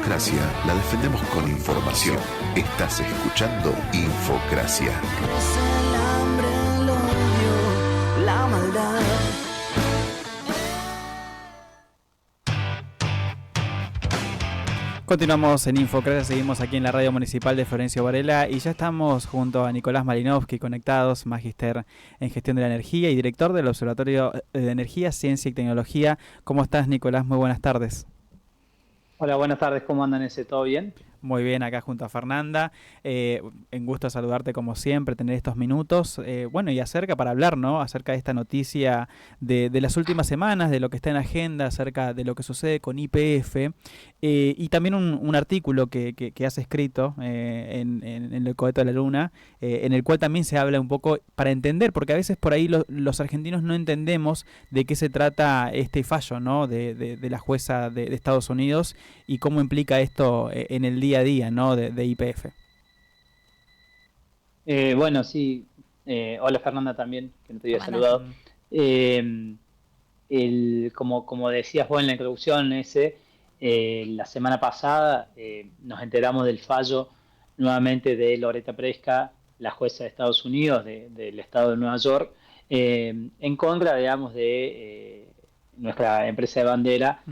democracia la defendemos con información. Estás escuchando Infocracia. Crece el hambre, el odio, la maldad. Continuamos en Infocracia, seguimos aquí en la radio municipal de Florencio Varela y ya estamos junto a Nicolás Malinowski conectados, magíster en gestión de la energía y director del Observatorio de Energía, Ciencia y Tecnología. ¿Cómo estás, Nicolás? Muy buenas tardes. Hola, buenas tardes, ¿cómo andan ¿Todo bien? Muy bien, acá junto a Fernanda. En gusto saludarte como siempre, tener estos minutos. Bueno, y para hablar, ¿no? Acerca de esta noticia de las últimas semanas, de lo que está en agenda, acerca de lo que sucede con YPF. Y también un artículo que has escrito en el Cohete de la Luna, en el cual también se habla un poco para entender, porque a veces por ahí los argentinos no entendemos de qué se trata este fallo, ¿no? de la jueza de Estados Unidos y cómo implica esto en el día a día, ¿no? de YPF. Bueno, sí. Hola Fernanda también, que no te había Hola. saludado. Como decías vos en la introducción, la semana pasada nos enteramos del fallo nuevamente de Loretta Preska, la jueza de Estados Unidos, del estado de Nueva York, en contra, digamos, de nuestra empresa de bandera,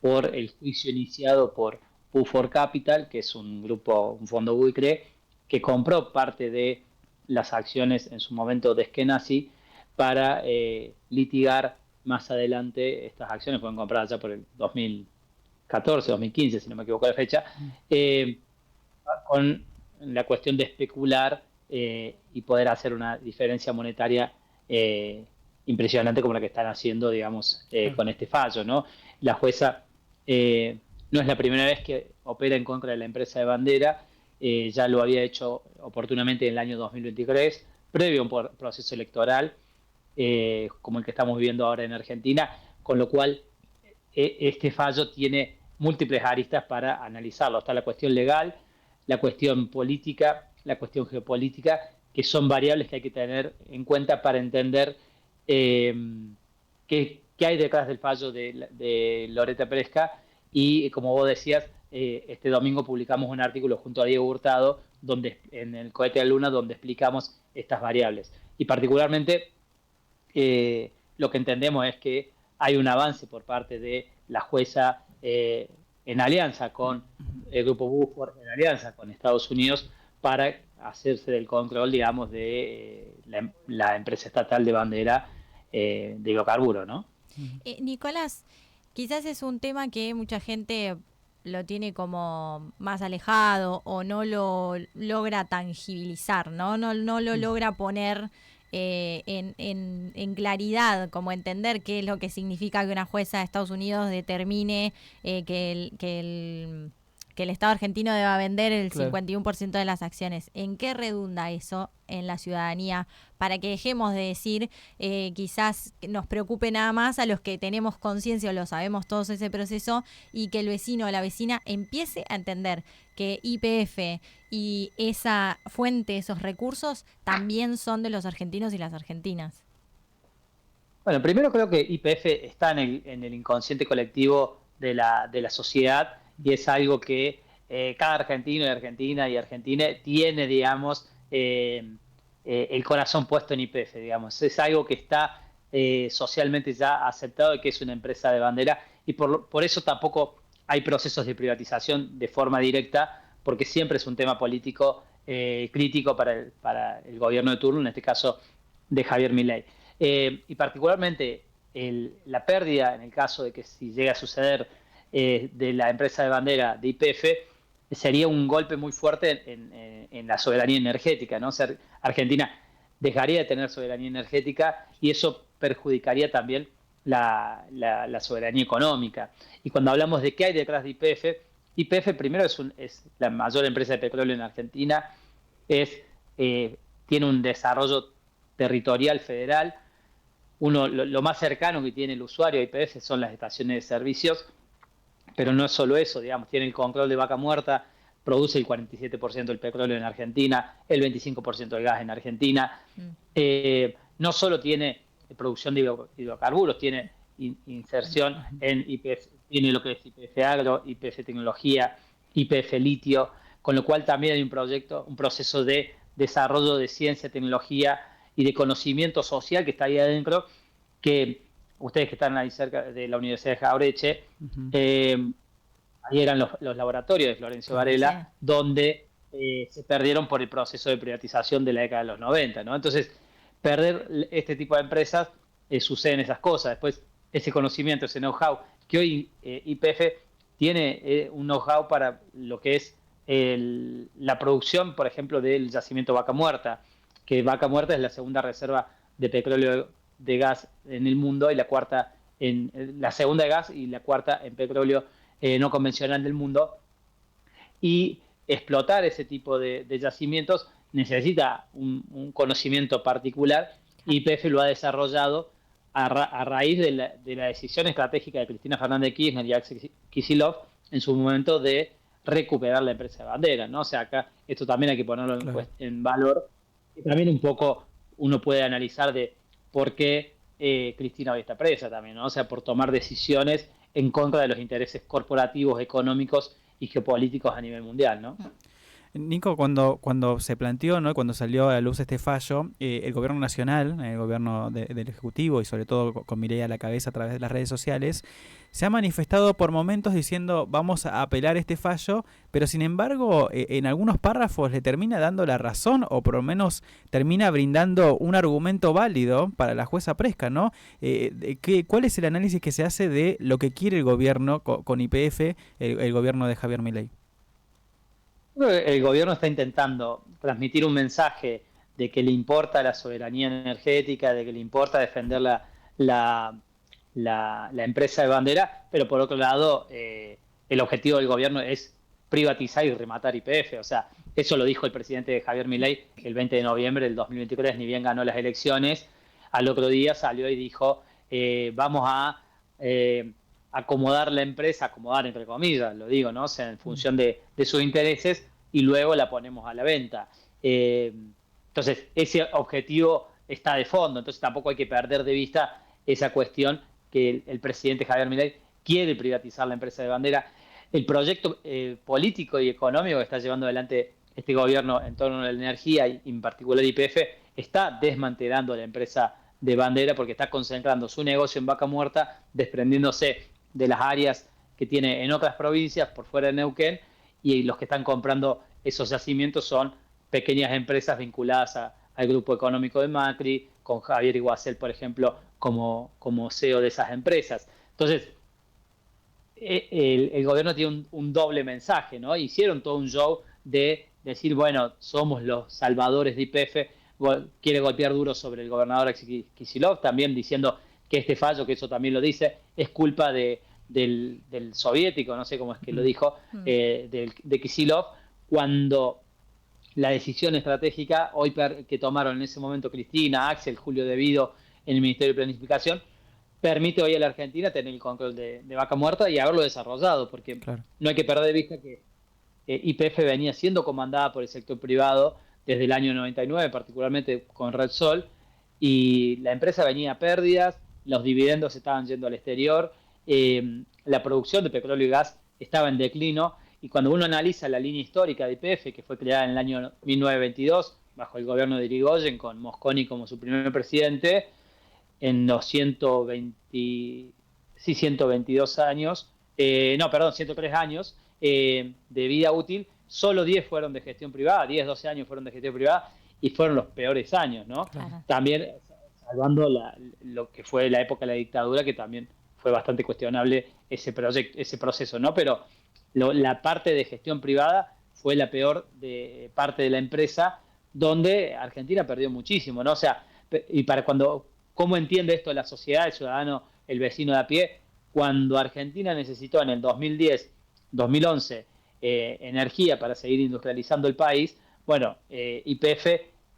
por el juicio iniciado por Buford Capital, que es un fondo buitre, que compró parte de las acciones en su momento de Eskenazi para litigar más adelante. Estas acciones fueron compradas ya por el 2014, 2015, si no me equivoco la fecha, con la cuestión de especular y poder hacer una diferencia monetaria impresionante como la que están haciendo, digamos, con este fallo, ¿no? La jueza no es la primera vez que opera en contra de la empresa de bandera, ya lo había hecho oportunamente en el año 2023, previo a un proceso electoral como el que estamos viviendo ahora en Argentina, con lo cual este fallo tiene múltiples aristas para analizarlo. Está la cuestión legal, la cuestión política, la cuestión geopolítica, que son variables que hay que tener en cuenta para entender qué hay detrás del fallo de Loretta Preska. Y como vos decías, este domingo publicamos un artículo junto a Diego Hurtado en el Cohete de la Luna, donde explicamos estas variables. Y particularmente lo que entendemos es que hay un avance por parte de la jueza en alianza con el grupo Buford, en alianza con Estados Unidos, para hacerse del control, digamos, de la empresa estatal de bandera de hidrocarburos, ¿no? Nicolás, quizás es un tema que mucha gente lo tiene como más alejado o no lo logra tangibilizar, ¿no? No lo logra poner en claridad, como entender qué es lo que significa que una jueza de Estados Unidos determine que el Estado argentino deba vender el 51% de las acciones. ¿En qué redunda eso en la ciudadanía? Para que dejemos de decir, quizás nos preocupe nada más a los que tenemos conciencia o lo sabemos todos ese proceso, y que el vecino o la vecina empiece a entender que YPF y esa fuente, esos recursos, también son de los argentinos y las argentinas. Bueno, primero creo que YPF está en el inconsciente colectivo de la sociedad, y es algo que cada argentino y argentina tiene, digamos, el corazón puesto en YPF, digamos. Es algo que está socialmente ya aceptado, que es una empresa de bandera, y por eso tampoco hay procesos de privatización de forma directa, porque siempre es un tema político crítico para el gobierno de turno, en este caso de Javier Milei. Y particularmente la pérdida, en el caso de que si llega a suceder, de la empresa de bandera de YPF, sería un golpe muy fuerte en la soberanía energética, ¿no? Argentina dejaría de tener soberanía energética, y eso perjudicaría también la soberanía económica. Y cuando hablamos de qué hay detrás de YPF primero es la mayor empresa de petróleo en Argentina, tiene un desarrollo territorial federal. Lo más cercano que tiene el usuario a YPF son las estaciones de servicios, pero no es solo eso, digamos, tiene el control de Vaca Muerta, produce el 47% del petróleo en Argentina, el 25% del gas en Argentina. No solo tiene producción de hidrocarburos, tiene inserción en YPF, tiene lo que es YPF Agro, YPF Tecnología, YPF litio, con lo cual también hay un proceso de desarrollo de ciencia, tecnología y de conocimiento social que está ahí adentro, que ustedes que están ahí cerca de la Universidad de Jaureche, ahí eran los laboratorios de Florencio Varela, sí, donde se perdieron por el proceso de privatización de la década de los 90, ¿no? Entonces, perder este tipo de empresas, suceden esas cosas. Después, ese conocimiento, ese know-how, que hoy YPF tiene un know-how para lo que es la producción, por ejemplo, del yacimiento Vaca Muerta, que Vaca Muerta es la segunda reserva de petróleo de gas en el mundo y la segunda de gas y la cuarta en petróleo no convencional del mundo. Y explotar ese tipo de yacimientos necesita un conocimiento particular. YPF lo ha desarrollado a raíz de la decisión estratégica de Cristina Fernández de Kirchner y Axel Kicillof en su momento de recuperar la empresa de bandera, ¿no? O sea, acá esto también hay que ponerlo en valor. Y también un poco uno puede analizar de por qué Cristina hoy está presa también, ¿no? O sea, por tomar decisiones en contra de los intereses corporativos, económicos y geopolíticos a nivel mundial, ¿no? Nico, cuando se planteó, ¿no?, cuando salió a la luz este fallo, el gobierno nacional, el gobierno del Ejecutivo y sobre todo con Milei a la cabeza a través de las redes sociales, se ha manifestado por momentos diciendo vamos a apelar este fallo, pero sin embargo en algunos párrafos le termina dando la razón o por lo menos termina brindando un argumento válido para la jueza Presca, ¿no? ¿Cuál es el análisis que se hace de lo que quiere el gobierno con YPF, el gobierno de Javier Milei? El gobierno está intentando transmitir un mensaje de que le importa la soberanía energética, de que le importa defender la empresa de bandera, pero por otro lado, el objetivo del gobierno es privatizar y rematar YPF. O sea, eso lo dijo el presidente Javier Milei el 20 de noviembre del 2023, ni bien ganó las elecciones. Al otro día salió y dijo, vamos a acomodar la empresa, acomodar entre comillas, lo digo, ¿no? O sea, en función de sus intereses, y luego la ponemos a la venta. Entonces, ese objetivo está de fondo, entonces tampoco hay que perder de vista esa cuestión que el presidente Javier Milei quiere privatizar la empresa de bandera. El proyecto político y económico que está llevando adelante este gobierno en torno a la energía y en particular YPF está desmantelando la empresa de bandera porque está concentrando su negocio en Vaca Muerta, desprendiéndose de las áreas que tiene en otras provincias por fuera de Neuquén, y los que están comprando esos yacimientos son pequeñas empresas vinculadas al grupo económico de Macri, con Javier Iguacel, por ejemplo, como CEO de esas empresas. Entonces, el gobierno tiene un doble mensaje, ¿no? Hicieron todo un show de decir, bueno, somos los salvadores de YPF, quiere golpear duro sobre el gobernador Kicillof, también diciendo que este fallo, que eso también lo dice, es culpa del soviético, no sé cómo es que lo dijo, de Kicillof, cuando la decisión estratégica hoy que tomaron en ese momento Cristina, Axel, Julio De Vido en el Ministerio de Planificación, permite hoy a la Argentina tener el control de Vaca Muerta y haberlo desarrollado, porque no hay que perder de vista que YPF venía siendo comandada por el sector privado desde el año 99, particularmente con Repsol, y la empresa venía a pérdidas, los dividendos estaban yendo al exterior, la producción de petróleo y gas estaba en declino, y cuando uno analiza la línea histórica de YPF, que fue creada en el año 1922, bajo el gobierno de Irigoyen, con Mosconi como su primer presidente, en los 122 años, 103 años de vida útil, solo 10 fueron de gestión privada, 12 años fueron de gestión privada, y fueron los peores años, ¿no? Claro. También salvando lo que fue la época de la dictadura, que también fue bastante cuestionable ese proceso, ¿no? Pero la parte de gestión privada fue la peor parte de la empresa, donde Argentina perdió muchísimo, ¿no? O sea, y ¿cómo entiende esto la sociedad, el ciudadano, el vecino de a pie? Cuando Argentina necesitó en el 2010, 2011, energía para seguir industrializando el país, bueno, YPF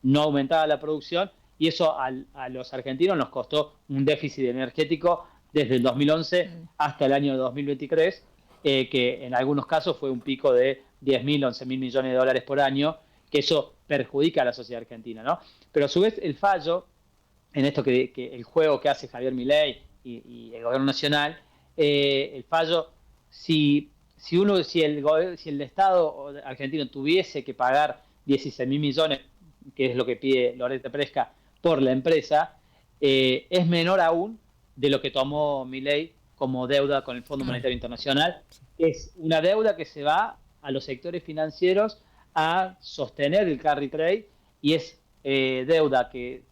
no aumentaba la producción, y eso a los argentinos nos costó un déficit energético desde el 2011 hasta el año 2023, que en algunos casos fue un pico de 10.000, 11.000 millones de dólares por año, que eso perjudica a la sociedad argentina, ¿no? Pero a su vez el fallo, en esto que el juego que hace Javier Milei y el gobierno nacional, el fallo, si si el Estado argentino tuviese que pagar 16.000 millones, que es lo que pide Loretta Presca por la empresa, es menor aún de lo que tomó Milei como deuda con el Fondo Monetario Internacional. Es una deuda que se va a los sectores financieros a sostener el carry trade, y es deuda que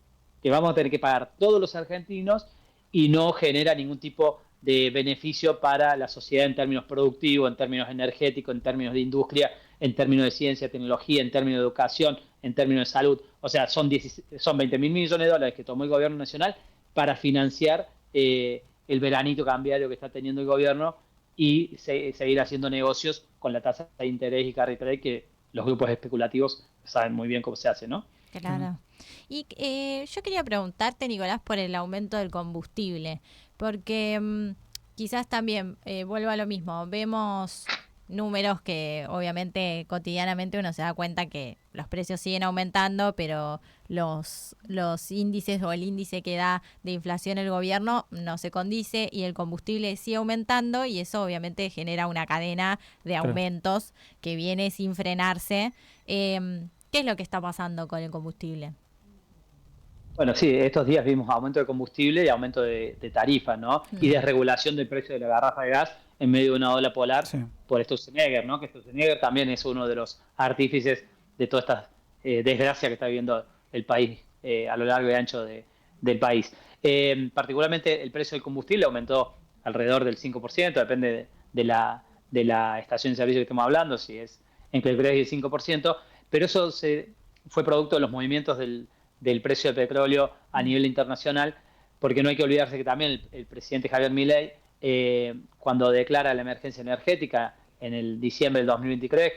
vamos a tener que pagar todos los argentinos, y no genera ningún tipo de beneficio para la sociedad en términos productivos, en términos energéticos, en términos de industria, en términos de ciencia, tecnología, en términos de educación, en términos de salud. O sea, son 20.000 millones de dólares que tomó el gobierno nacional para financiar el veranito cambiario que está teniendo el gobierno, y seguir haciendo negocios con la tasa de interés y carry trade, que los grupos especulativos saben muy bien cómo se hace, ¿no? Claro. Y yo quería preguntarte, Nicolás, por el aumento del combustible, porque quizás también vuelvo a lo mismo. Vemos números que obviamente cotidianamente uno se da cuenta que los precios siguen aumentando, pero los índices o el índice que da de inflación el gobierno no se condice, y el combustible sigue aumentando, y eso obviamente genera una cadena de aumentos que viene sin frenarse. ¿Qué es lo que está pasando con el combustible? Bueno, sí, estos días vimos aumento de combustible y aumento de tarifas, ¿no? Y desregulación del precio de la garrafa de gas en medio de una ola polar por Sturzenegger, ¿no? Que Sturzenegger también es uno de los artífices de toda esta desgracia que está viviendo el país a lo largo y ancho del país. Particularmente el precio del combustible aumentó alrededor del 5%, depende de la estación de servicio que estamos hablando, si es entre el 3 y el 5%, pero eso fue producto de los movimientos del precio del petróleo a nivel internacional, porque no hay que olvidarse que también el presidente Javier Milei, cuando declara la emergencia energética en el diciembre del 2023,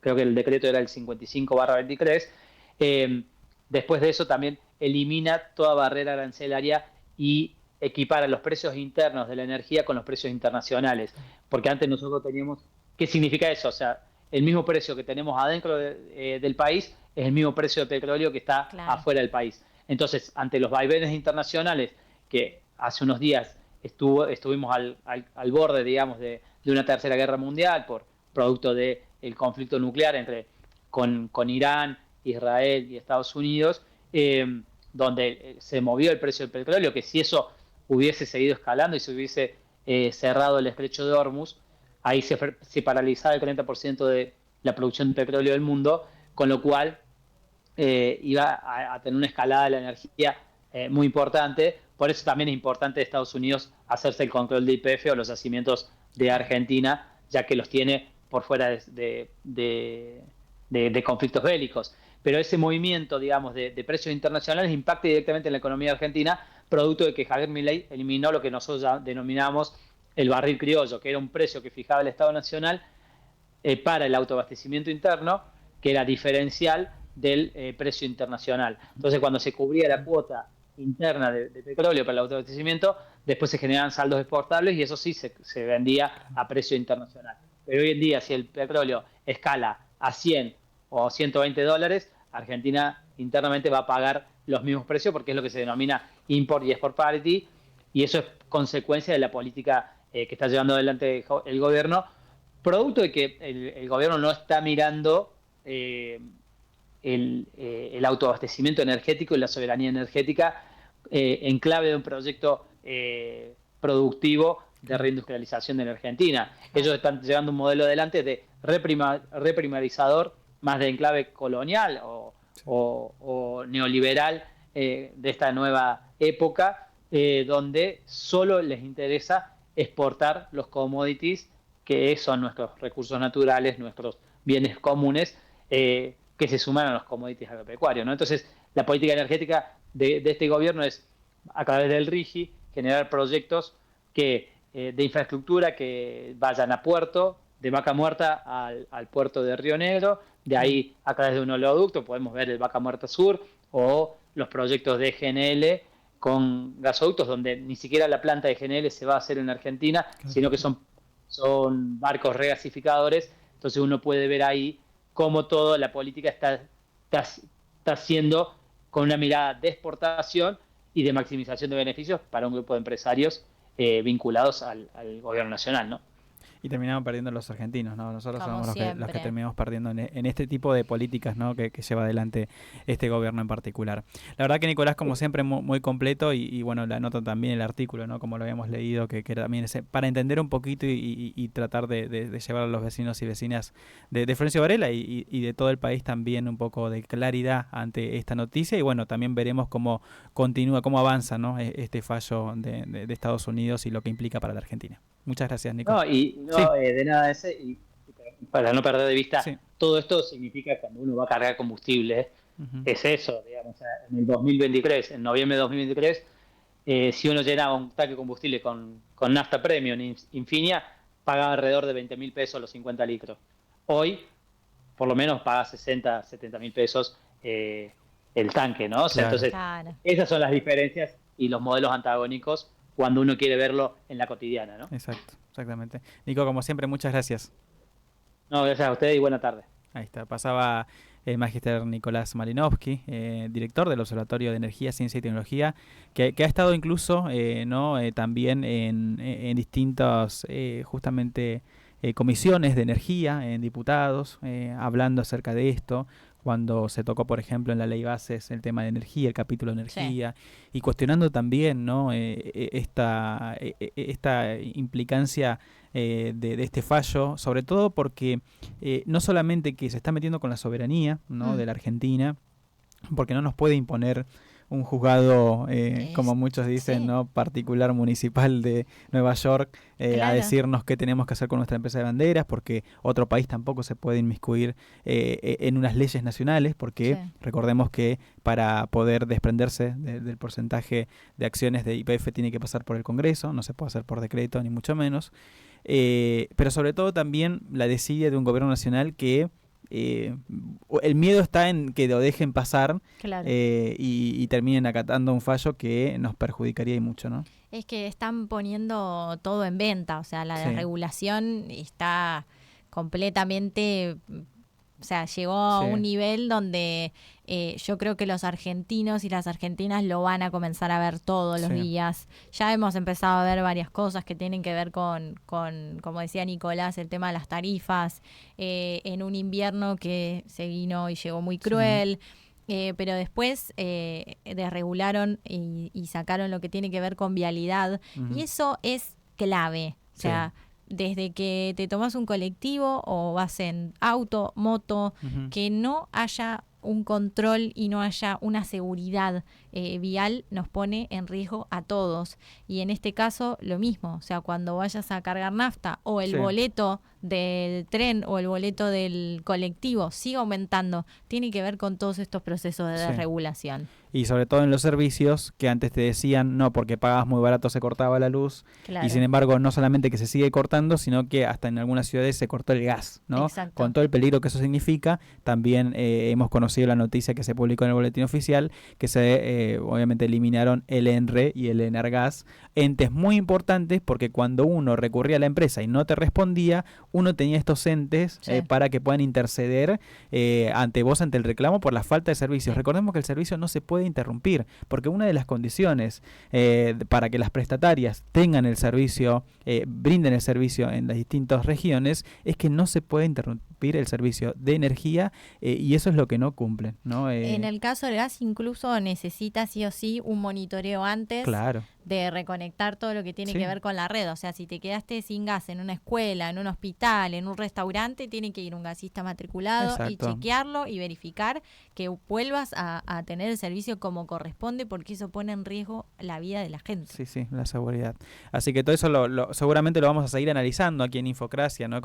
creo que el decreto era el 55/23, después de eso también elimina toda barrera arancelaria y equipara los precios internos de la energía con los precios internacionales, porque antes nosotros teníamos, ¿qué significa eso? O sea, el mismo precio que tenemos adentro del país es el mismo precio de petróleo que está afuera del país. Entonces, ante los vaivenes internacionales, que hace unos días estuvimos al borde, digamos, de una tercera guerra mundial por producto del conflicto nuclear con Irán, Israel y Estados Unidos, donde se movió el precio del petróleo, que si eso hubiese seguido escalando y se hubiese cerrado el estrecho de Hormuz, ahí se paralizaba el 40% de la producción de petróleo del mundo, con lo cual iba a tener una escalada de la energía muy importante. Por eso también es importante de Estados Unidos hacerse el control de YPF o los yacimientos de Argentina, ya que los tiene por fuera de conflictos bélicos. Pero ese movimiento, digamos, de precios internacionales impacta directamente en la economía argentina, producto de que Javier Milei eliminó lo que nosotros ya denominamos el barril criollo, que era un precio que fijaba el Estado Nacional para el autoabastecimiento interno, que era diferencial del precio internacional. Entonces, cuando se cubría la cuota interna de petróleo para el autoabastecimiento, después se generaban saldos exportables y eso sí se vendía a precio internacional. Pero hoy en día, si el petróleo escala a 100 o 120 dólares, Argentina internamente va a pagar los mismos precios, porque es lo que se denomina import y export parity, y eso es consecuencia de la política que está llevando adelante el gobierno, producto de que el gobierno no está mirando el autoabastecimiento energético y la soberanía energética en clave de un proyecto productivo de reindustrialización de la Argentina. Ellos están llevando un modelo adelante de reprimarizador, más de enclave colonial o neoliberal de esta nueva época, donde solo les interesa exportar los commodities, que son nuestros recursos naturales, nuestros bienes comunes, que se suman a los commodities agropecuarios, ¿no? Entonces, la política energética de este gobierno es, a través del RIGI, generar proyectos de infraestructura que vayan a puerto, de Vaca Muerta al puerto de Río Negro, de ahí a través de un oleoducto podemos ver el Vaca Muerta Sur, o los proyectos de GNL con gasoductos, donde ni siquiera la planta de GNL se va a hacer en Argentina, sino que son barcos regasificadores. Entonces uno puede ver ahí cómo toda la política está haciendo con una mirada de exportación y de maximización de beneficios para un grupo de empresarios vinculados al gobierno nacional, ¿no? Y terminamos perdiendo los argentinos, ¿no? Nosotros Como somos los que siempre. terminamos perdiendo en este tipo de políticas, ¿no? Que lleva adelante este gobierno en particular. La verdad que Nicolás, como siempre, muy completo y bueno, la nota también, el artículo, ¿no? Como lo habíamos leído, que también es para entender un poquito y tratar de llevar a los vecinos y vecinas de Florencio Varela y de todo el país también un poco de claridad ante esta noticia. Y bueno, también veremos cómo continúa, cómo avanza, ¿no? Este fallo de Estados Unidos y lo que implica para la Argentina. Muchas gracias, Nico. No, Sí. de nada ese, y para no perder de vista, Sí. todo esto significa cuando uno va a cargar combustible, Ujú. es eso, digamos, en el 2023, en noviembre de 2023, si uno llenaba un tanque de combustible con nafta premium Infinia, pagaba alrededor de 20.000 pesos los 50 litros. Hoy, por lo menos, paga 60, 70.000 pesos el tanque, ¿no? O sea, Claro. entonces, Claro. esas son las diferencias y los modelos antagónicos cuando uno quiere verlo en la cotidiana, ¿no? Exacto, exactamente. Nico, como siempre, muchas gracias. No, gracias a ustedes y buena tarde. Ahí está, pasaba el magíster Nicolás Malinowski, director del Observatorio de Energía, Ciencia y Tecnología, que ha estado incluso también en distintas justamente comisiones de energía, en diputados, hablando acerca de esto, cuando se tocó, por ejemplo, en la ley bases el tema de energía, el capítulo de energía, y cuestionando también, ¿no? Esta implicancia de este fallo, sobre todo porque no solamente que se está metiendo con la soberanía, ¿no? de la Argentina, porque no nos puede imponer un juzgado, como muchos dicen, sí. ¿no? particular municipal de Nueva York, a Claro. decirnos qué tenemos que hacer con nuestra empresa de banderas, porque otro país tampoco se puede inmiscuir en unas leyes nacionales, porque Sí. recordemos que para poder desprenderse del porcentaje de acciones de YPF tiene que pasar por el Congreso, no se puede hacer por decreto ni mucho menos, pero sobre todo también la desidia de un gobierno nacional que el miedo está en que lo dejen pasar Claro. y terminen acatando un fallo que nos perjudicaría y mucho, ¿no? Es que están poniendo todo en venta, o sea, la Sí. desregulación está completamente, o sea, llegó a Sí. un nivel donde yo creo que los argentinos y las argentinas lo van a comenzar a ver todos los Sí. días. Ya hemos empezado a ver varias cosas que tienen que ver con como decía Nicolás, el tema de las tarifas, en un invierno que se vino y llegó muy cruel. Pero después desregularon y sacaron lo que tiene que ver con vialidad. Ujú. Y eso es clave. O sea, desde que te tomas un colectivo o vas en auto, moto, Ujú. que no haya un control y no haya una seguridad vial nos pone en riesgo a todos. Y en este caso lo mismo, o sea, cuando vayas a cargar nafta o el Sí. boleto del tren o el boleto del colectivo sigue aumentando, tiene que ver con todos estos procesos de Sí. desregulación. Y sobre todo en los servicios que antes te decían, no, porque pagabas muy barato se cortaba la luz. Claro. Y sin embargo, no solamente que se sigue cortando, sino que hasta en algunas ciudades se cortó el gas, ¿no? Exacto. Con todo el peligro que eso significa. También hemos conocido la noticia que se publicó en el boletín oficial, que se obviamente eliminaron el ENRE y el ENARGAS, entes muy importantes porque cuando uno recurría a la empresa y no te respondía, uno tenía estos entes Sí. para que puedan interceder ante vos, ante el reclamo por la falta de servicios. Sí. Recordemos que el servicio no se puede interrumpir, porque una de las condiciones para que las prestatarias tengan el servicio, brinden el servicio en las distintas regiones, es que no se puede interrumpir el servicio de energía y eso es lo que no cumplen, ¿no? En el caso del gas incluso necesita sí o sí un monitoreo antes Claro. de reconectar todo lo que tiene Sí. que ver con la red. O sea, si te quedaste sin gas en una escuela, en un hospital, en un restaurante, tiene que ir un gasista matriculado y Exacto. chequearlo y verificar que vuelvas a tener el servicio como corresponde, porque eso pone en riesgo la vida de la gente. Sí, sí, la seguridad. Así que todo eso seguramente lo vamos a seguir analizando aquí en Infocracia, ¿no?